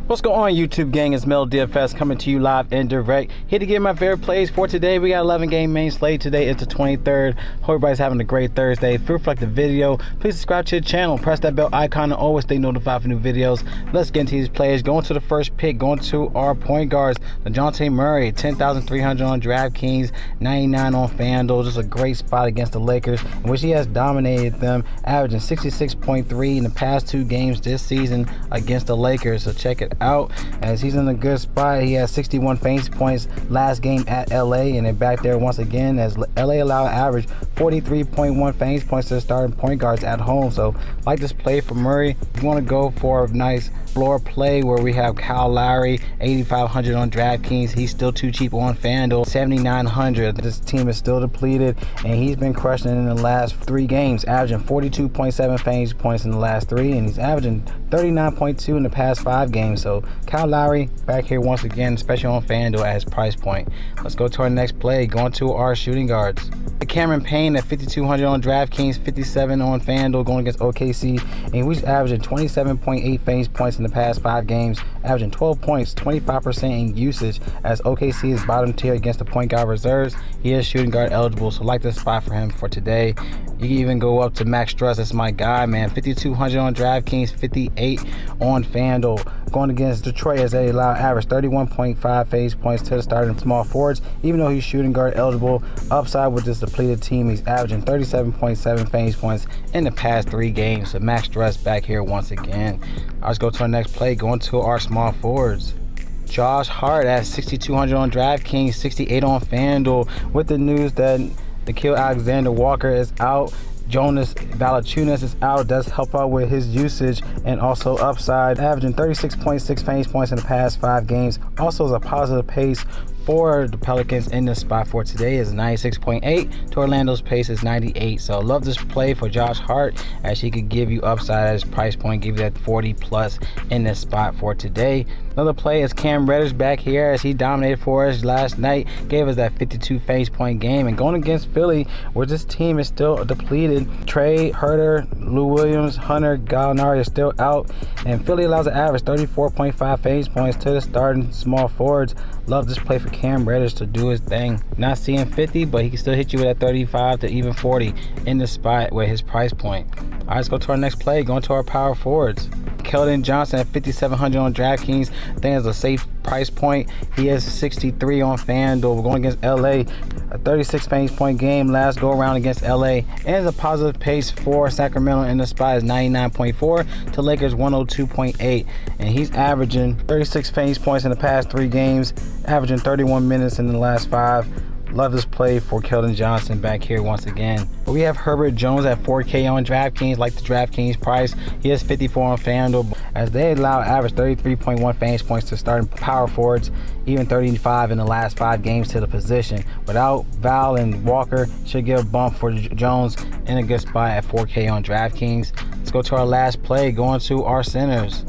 What's going on, YouTube gang? It's Mel DFS coming to you live and direct. Here to get my favorite plays for today. We got 11 game main slate. Today it's the 23rd. Hope everybody's having a great Thursday. If you like the video, please subscribe to the channel. Press that bell icon and always stay notified for new videos. Let's get into these plays. Going to the first pick, going to our point guards. DeJounte Murray, 10,300 on DraftKings, 99 on FanDuel. Just a great spot against the Lakers, in which he has dominated them, averaging 66.3 in the past 2 games this season against the Lakers. So check it out as he's in a good spot. He has 61 fantasy points last game at LA, and then back there once again as LA allowed average 43.1 fantasy points to the starting point guards at home. So like this play for Murray, you want to go for a nice floor play where we have Kyle Lowry, 8,500 on DraftKings. He's still too cheap on FanDuel, 7,900. This team is still depleted, and he's been crushing it in the last 3 games, averaging 42.7 fantasy points in the last 3, and he's averaging 39.2 in the past 5 games. So Kyle Lowry back here once again, especially on FanDuel at his price point. Let's go to our next play, going to our shooting guards. Cameron Payne at 5,200 on DraftKings, 57 on FanDuel, going against OKC, and he's averaging 27.8 fantasy points in the past 5 games, averaging 12 points, 25% in usage, as OKC is bottom tier against the point guard reserves. He is shooting guard eligible, so like this spot for him for today. You can even go up to Max Struss. That's my guy, man. 5,200 on DraftKings, 58 on FanDuel. Going against Detroit as they allow average 31.5 fantasy points to the starting small forwards. Even though he's shooting guard eligible, upside with this depleted team, he's averaging 37.7 fantasy points in the past 3 games. So Max Struss back here once again. Let's go to our next play, going to our small forwards. Josh Hart at 6,200 on DraftKings, 68 on FanDuel, with the news that Nickeil Alexander-Walker is out. Jonas Valanciunas is out. Does help out with his usage and also upside, averaging 36.6 fantasy points in the past 5 games. Also is a positive pace for the Pelicans in this spot for today is 96.8 to Orlando's pace is 98. So I love this play for Josh Hart, as he could give you upside at his price point, give you that 40 plus in this spot for today. Another play is Cam Reddish back here, as he dominated for us last night, gave us that 52 fantasy point game. And going against Philly, where this team is still depleted, Trey, Herter, Lou Williams, Hunter, Gallinari is still out, and Philly allows an average 34.5 fantasy points to the starting small forwards. Love this play for Cam Reddish to do his thing. Not seeing 50, but he can still hit you with that 35 to even 40 in the spot with his price point. All right, let's go to our next play, going to our power forwards. Kelvin Johnson at 5,700 on DraftKings. I think that's a safe price point. He has 63 on FanDuel. We're going against LA, a 36 fantasy point game last go around against LA, and a positive pace for Sacramento in the spot is 99.4 to Lakers 102.8, and he's averaging 36 fantasy points in the past 3 games, averaging 31 minutes in the last 5. Love this play for Kelvin Johnson back here once again. But we have Herbert Jones at 4K on DraftKings, like the DraftKings price. He has 54 on FanDuel, as they allow average 33.1 fantasy points to starting power forwards, even 35 in the last 5 games to the position. Without Val and Walker, should give a bump for Jones in a good spot at 4K on DraftKings. Let's go to our last play, going to our centers.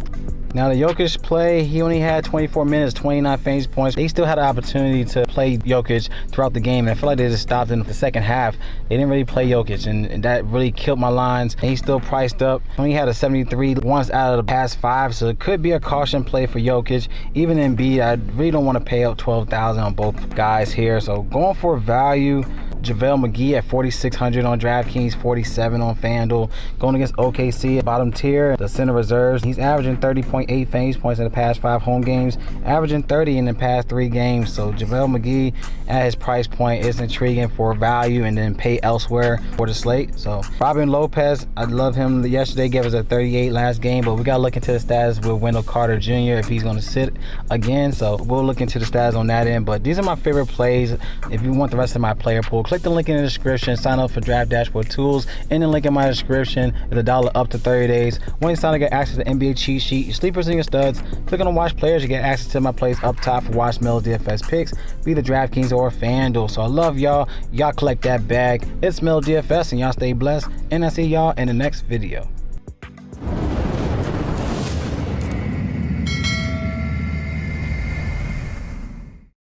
Now the Jokic play, he only had 24 minutes, 29 fantasy points. They still had an opportunity to play Jokic throughout the game, and I feel like they just stopped in the second half. They didn't really play Jokic, and that really killed my lines. And he's still priced up. He only had a 73 once out of the past 5, so it could be a caution play for Jokic. Even in Embiid, I really don't want to pay up 12,000 on both guys here. So going for value, JaVale McGee at 4,600 on DraftKings, 47 on FanDuel. Going against OKC, bottom tier, the center reserves. He's averaging 30.8 fantasy points in the past 5 home games, averaging 30 in the past 3 games. So JaVale McGee at his price point is intriguing for value, and then pay elsewhere for the slate. So Robin Lopez, I love him. Yesterday gave us a 38 last game, but we got to look into the status with Wendell Carter Jr. if he's going to sit again. So we'll look into the stats on that end. But these are my favorite plays. If you want the rest of my player pool, click the link in the description, sign up for Draft Dashboard Tools, and the link in my description is $1 up to 30 days. When you sign to get access to the NBA cheat sheet, your sleepers and your studs, click on the watch players, you get access to my plays up top for watch Mel's DFS picks, be the DraftKings or FanDuel. So I love y'all. Y'all collect that bag. It's Mel DFS, and y'all stay blessed, and I see y'all in the next video.